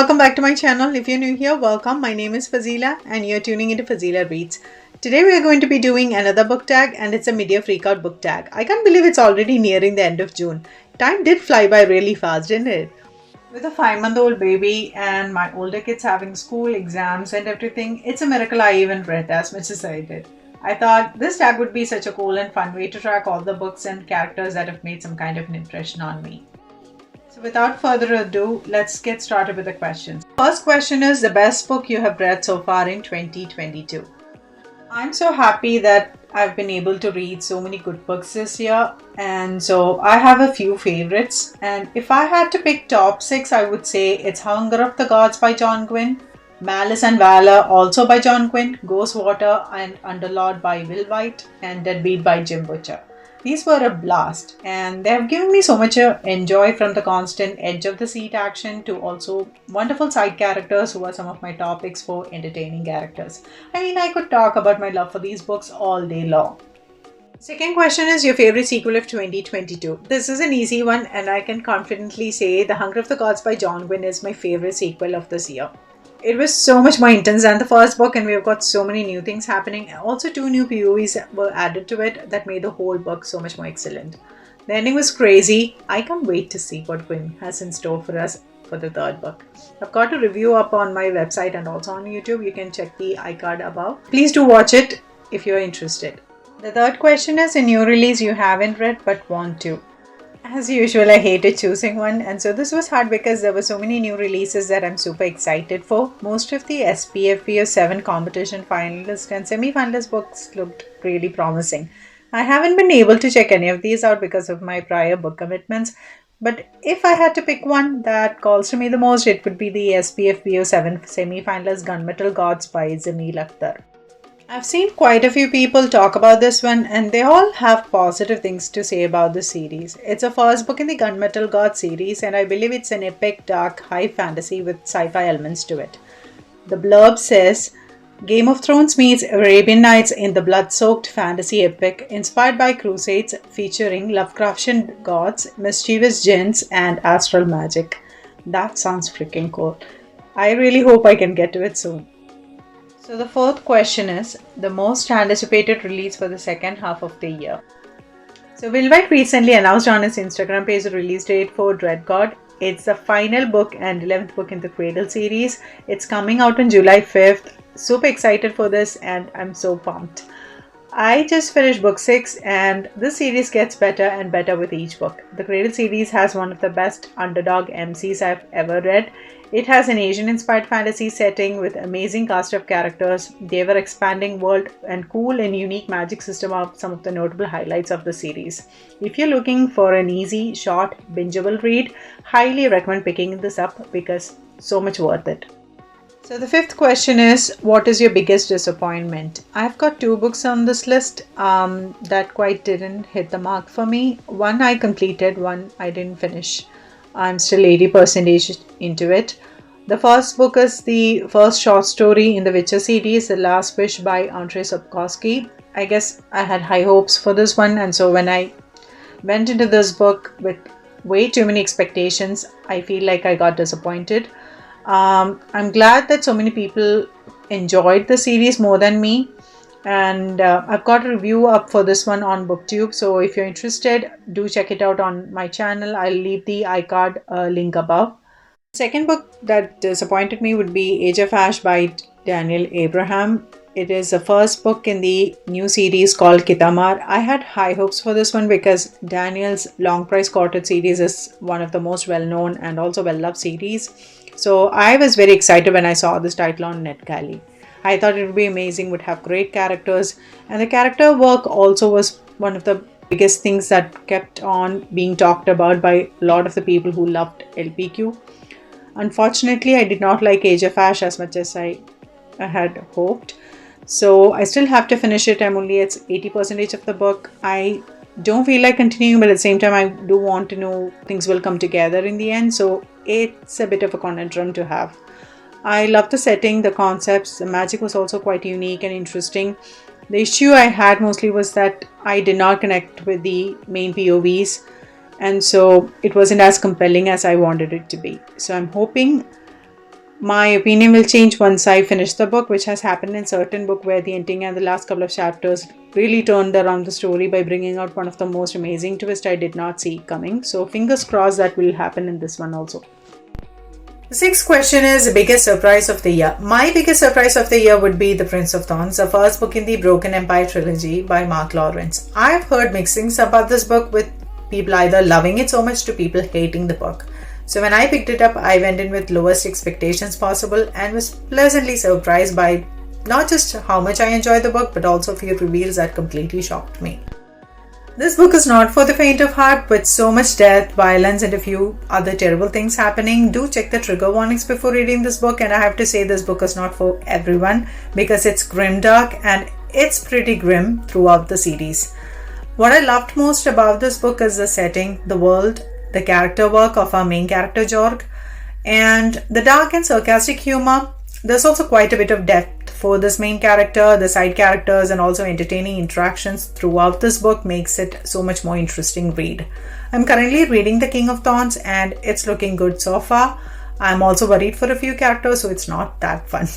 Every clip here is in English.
welcome back to my channel. If you're new here, welcome. My name is Fazila and you're tuning into Fazila Reads. Today we are going to be doing another book tag and it's a mid-year freakout book tag. I can't believe it's already nearing the end of June. Time did fly by really fast, didn't it? With a 5-month-old baby and my older kids having school, exams and everything, it's a miracle I even read as much as I did. I thought this tag would be such a cool and fun way to track all the books and characters that have made some kind of an impression on me. So without further ado, let's get started with the questions. First question is the best book you have read so far in 2022. I'm so happy that I've been able to read so many good books this year, and so I have a few favorites, and if I had to pick top 6, I would say it's Hunger of the Gods by John Gwynne, Malice and Valor also by John Gwynne, Ghostwater and Underlord by Will White, and Deadbeat by Jim Butcher. These were a blast and they have given me so much enjoy, from the constant edge of the seat action to also wonderful side characters who are some of my top picks for entertaining characters. I mean, I could talk about my love for these books all day long. Second question is your favorite sequel of 2022. This is an easy one and I can confidently say The Hunger of the Gods by John Gwynne is my favorite sequel of this year. It was so much more intense than the first book and we've got so many new things happening. Also 2 new POVs were added to it that made the whole book so much more excellent. The ending was crazy. I can't wait to see what Gwynne has in store for us for the third book. I've got a review up on my website and also on YouTube. You can check the iCard above. Please do watch it if you're interested. The third question is a new release you haven't read but want to. As usual, I hated choosing one, and so this was hard because there were so many new releases that I'm super excited for. Most of the SPFBO 7 competition finalist and semi-finalist books looked really promising. I haven't been able to check any of these out because of my prior book commitments, but if I had to pick one that calls to me the most, it would be the SPFBO 7 semi-finalist Gunmetal Gods by Zamil Akhtar. I've seen quite a few people talk about this one and they all have positive things to say about the series. It's a first book in the Gunmetal God series and I believe it's an epic, dark, high fantasy with sci-fi elements to it. The blurb says, Game of Thrones meets Arabian Nights in the blood-soaked fantasy epic inspired by crusades featuring Lovecraftian gods, mischievous jinns and astral magic. That sounds freaking cool. I really hope I can get to it soon. So the fourth question is the most anticipated release for the second half of the year. So Will White recently announced on his Instagram page the release date for Dread God. It's the final book and 11th book in the Cradle series. It's coming out on July 5th. Super excited for this and I'm so pumped. I just finished book 6 and this series gets better and better with each book. The Cradle series has one of the best underdog MCs I've ever read. It has an Asian-inspired fantasy setting with amazing cast of characters, the ever-expanding world, and cool and unique magic system are some of the notable highlights of the series. If you're looking for an easy, short, bingeable read, highly recommend picking this up because so much worth it. So the fifth question is, what is your biggest disappointment? I've got 2 books on this list that quite didn't hit the mark for me. One I completed, one I didn't finish. I'm still 80% into it. The first book is the first short story in the Witcher series, The Last Wish by Andrzej Sapkowski. I guess I had high hopes for this one, and so when I went into this book with way too many expectations, I feel like I got disappointed. I'm glad that so many people enjoyed the series more than me, and I've got a review up for this one on booktube, so if you're interested, do check it out on my channel. I'll leave the iCard link above. The second book that disappointed me would be Age of Ash by Daniel Abraham. It is the first book in the new series called Kitamar. I had high hopes for this one because Daniel's Long Price Quartet series is one of the most well-known and also well-loved series. So I was very excited when I saw this title on NetGalley. I thought it would be amazing, would have great characters, and the character work also was one of the biggest things that kept on being talked about by a lot of the people who loved LPQ. Unfortunately, I did not like Age of Ash as much as I had hoped. So I still have to finish it. I'm only at 80% of the book. I don't feel like continuing, but at the same time, I do want to know things will come together in the end. So it's a bit of a conundrum to have. I love the setting, the concepts, the magic was also quite unique and interesting. The issue I had mostly was that I did not connect with the main POVs. And so it wasn't as compelling as I wanted it to be. So I'm hoping My opinion will change once I finish the book, which has happened in certain book where the ending and the last couple of chapters really turned around the story by bringing out one of the most amazing twists I did not see coming. So fingers crossed that will happen in this one also. The sixth question is biggest surprise of the year. My biggest surprise of the year would be The Prince of Thorns, the first book in the Broken Empire trilogy by Mark Lawrence. I've heard mixed things about this book, with people either loving it so much to people hating the book. So when I picked it up, I went in with lowest expectations possible and was pleasantly surprised by not just how much I enjoyed the book, but also a few reveals that completely shocked me. This book is not for the faint of heart, with so much death, violence, and a few other terrible things happening. Do check the trigger warnings before reading this book, and I have to say this book is not for everyone because it's grimdark and it's pretty grim throughout the series. What I loved most about this book is the setting, the world, the character work of our main character Jorg, and the dark and sarcastic humor. There's also quite a bit of depth for this main character, the side characters, and also entertaining interactions throughout this book makes it so much more interesting read. I'm currently reading The King of Thorns and it's looking good so far. I'm also worried for a few characters, so it's not that fun.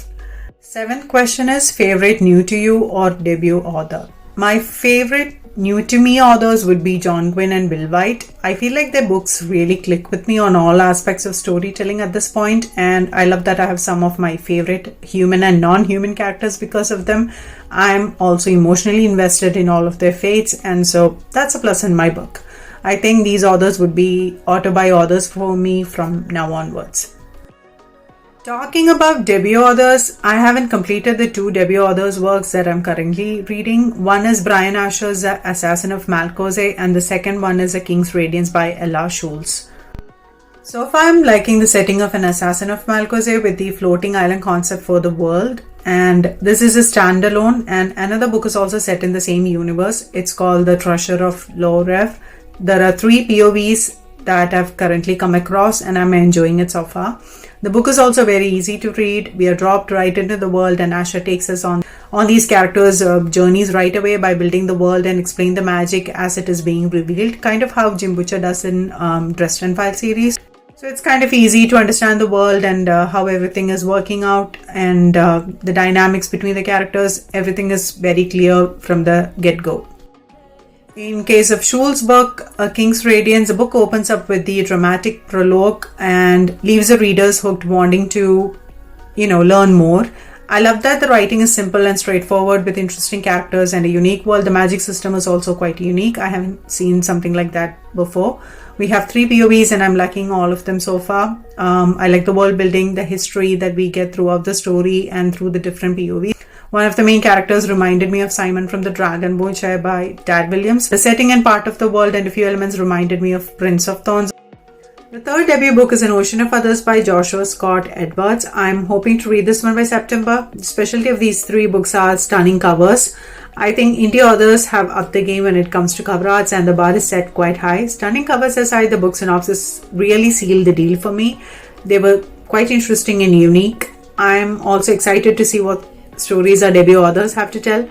Seventh question is favorite new to you or debut author. My favorite new to me authors would be John Gwynne and Bill White. I feel like their books really click with me on all aspects of storytelling at this point, and I love that I have some of my favorite human and non-human characters because of them. I'm also emotionally invested in all of their fates, and so that's a plus in my book. I think these authors would be auto-buy authors for me from now onwards. Talking about debut authors, I haven't completed the two debut authors' works that I'm currently reading. One is Brian Asher's The Assassin of Malkozeh, and the second one is A King's Radiance by Ella Schulz. So far, I'm liking the setting of An Assassin of Malkozeh with the floating island concept for the world. And this is a standalone, and another book is also set in the same universe. It's called The Treasure of Lorev. There are 3 POVs that I've currently come across, and I'm enjoying it so far. The book is also very easy to read. We are dropped right into the world, and Asher takes us on these characters' journeys right away by building the world and explain the magic as it is being revealed, kind of how Jim Butcher does in Dresden Files series. So it's kind of easy to understand the world and how everything is working out, and the dynamics between the characters. Everything is very clear from the get-go. In case of Schulz's book, A King's Radiance, the book opens up with the dramatic prologue and leaves the readers hooked, wanting to, learn more. I love that the writing is simple and straightforward with interesting characters and a unique world. The magic system is also quite unique. I haven't seen something like that before. We have 3 POVs and I'm liking all of them so far. I like the world building, the history that we get throughout the story and through the different POVs. One of the main characters reminded me of Simon from the Dragonborn Chair by Tad Williams. The setting and part of the world and a few elements reminded me of Prince of Thorns. The third debut book is An Ocean of Others by Joshua Scott Edwards. I'm hoping to read this one by September. The specialty of these 3 books are stunning covers. I think indie authors have upped the game when it comes to cover arts, and the bar is set quite high. Stunning covers aside, the book synopsis really sealed the deal for me. They were quite interesting and unique. I'm also excited to see what stories our debut authors have to tell.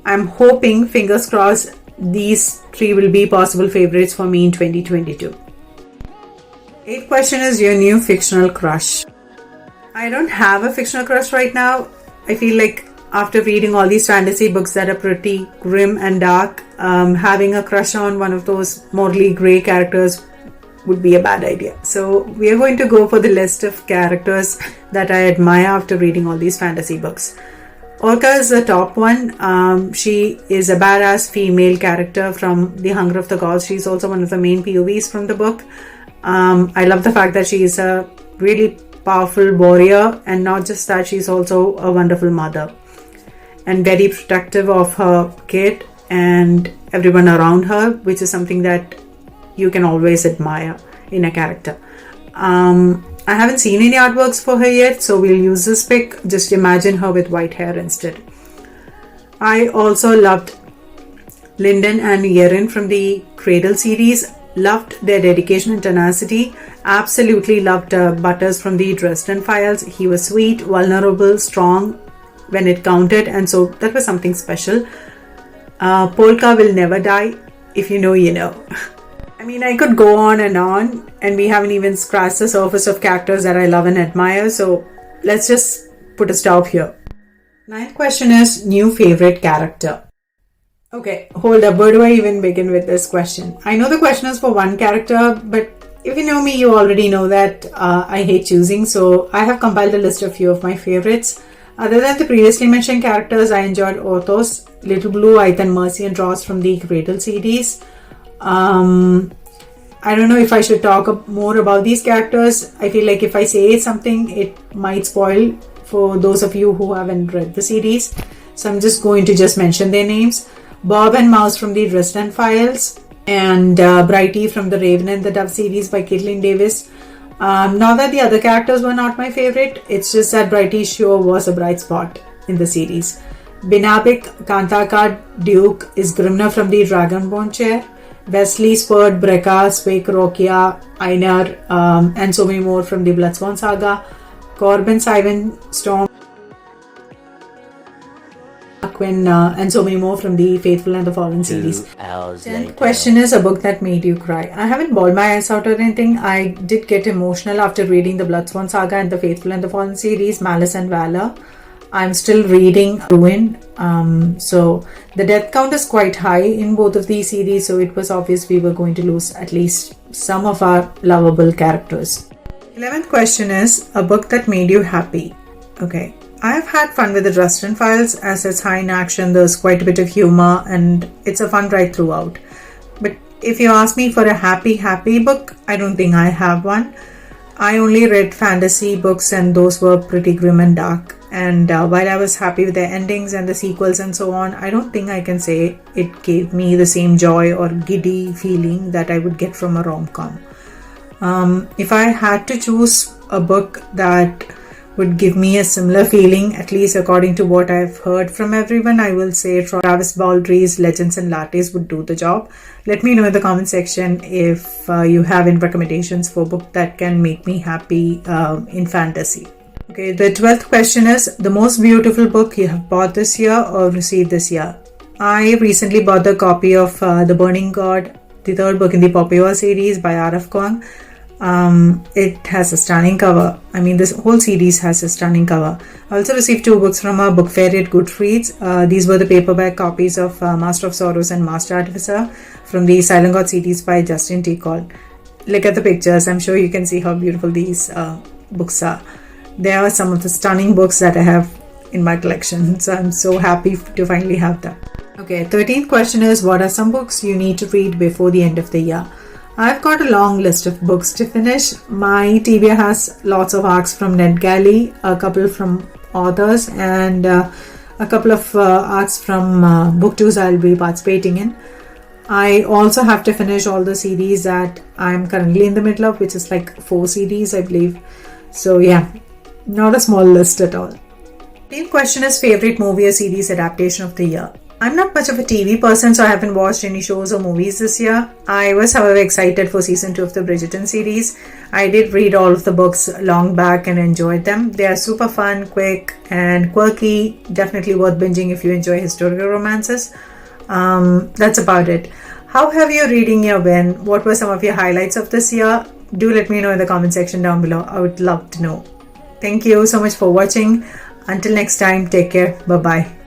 I'm hoping, fingers crossed, these 3 will be possible favorites for me in 2022. 8th question is your new fictional crush. I don't have a fictional crush right now. I feel like after reading all these fantasy books that are pretty grim and dark, having a crush on one of those morally grey characters would be a bad idea. So we are going to go for the list of characters that I admire after reading all these fantasy books. Orca is the top one. She is a badass female character from The Hunger of the Gods. She's also one of the main POVs from the book. I love the fact that she is a really powerful warrior, and not just that, she's also a wonderful mother and very protective of her kid and everyone around her, which is something that you can always admire in a character. I haven't seen any artworks for her yet, so we'll use this pic. Just imagine her with white hair instead. I also loved Lyndon and Yerin from the Cradle series. Loved their dedication and tenacity. Absolutely loved Butters from the Dresden Files. He was sweet, vulnerable, strong when it counted, and so that was something special. Polka will never die. If you know, you know. I mean, I could go on, and we haven't even scratched the surface of characters that I love and admire, so let's just put a stop here. Ninth question is new favorite character. Okay, hold up. Where do I even begin with this question? I know the question is for one character, but if you know me, you already know that I hate choosing. So I have compiled a list of few of my favorites. Other than the previously mentioned characters, I enjoyed Orthos, Little Blue, Ethan, Mercy, and Ross from the Cradle series. I don't know if I should talk more about these characters. I feel like if I say something, it might spoil for those of you who haven't read the series. So I'm just going to just mention their names. Bob and Mouse from the Dresden Files, and Brighty from the Raven and the Dove series by Caitlin Davis. Not that the other characters were not my favorite, it's just that Brighty's show was a bright spot in the series. Binabik, Kantakar, Duke, is Grimna from the Dragonborn chair. Wesley, Spurt, Brekka, Spake, Rokia, Einar, and so many more from the Bloodsworn saga. Corbin, Sivan, Storm, Quinn, and so many more from the Faithful and the Fallen series. 10th question is a book that made you cry. I haven't bawled my eyes out or anything. I did get emotional after reading the Bloodsworn saga and the Faithful and the Fallen series, Malice and Valor. I'm still reading Ruin. So the death count is quite high in both of these series, so it was obvious we were going to lose at least some of our lovable characters. 11th question is a book that made you happy. Okay. I've had fun with the Dresden Files as it's high in action, there's quite a bit of humor, and it's a fun ride throughout. But if you ask me for a happy book, I don't think I have one. I only read fantasy books and those were pretty grim and dark. And while I was happy with the endings and the sequels and so on, I don't think I can say it gave me the same joy or giddy feeling that I would get from a rom-com. If I had to choose a book that would give me a similar feeling, at least according to what I've heard from everyone, I will say Travis Baldry's Legends and Lattes would do the job. Let me know in the comment section if you have any recommendations for a book that can make me happy in fantasy. Okay, the 12th question is the most beautiful book you have bought this year or received this year. I recently bought the copy of The Burning God, the third book in the Poppy series by R.F. Kuang. It has a stunning cover. I mean, this whole series has a stunning cover. I also received 2 books from a book fair at Goodreads. These were the paperback copies of Master of Sorrows and Master Artificer from the Silent God series by Justin T. Cole. Look at the pictures. I'm sure you can see how beautiful these books are. They are some of the stunning books that I have in my collection. So I'm so happy to finally have them. Okay, 13th question is what are some books you need to read before the end of the year? I've got a long list of books to finish. My TBR has lots of arcs from NetGalley, a couple from authors, and a couple of arcs from booktubers I'll be participating in. I also have to finish all the series that I'm currently in the middle of, which is like 4 series, I believe. So yeah, not a small list at all. The question is favorite movie or series adaptation of the year. I'm not much of a TV person, so I haven't watched any shows or movies this year. I was, however, excited for season 2 of the Bridgerton series. I did read all of the books long back and enjoyed them. They are super fun, quick, and quirky. Definitely worth binging if you enjoy historical romances. That's about it. How have your reading year been? What were some of your highlights of this year? Do let me know in the comment section down below. I would love to know. Thank you so much for watching. Until next time, take care. Bye-bye.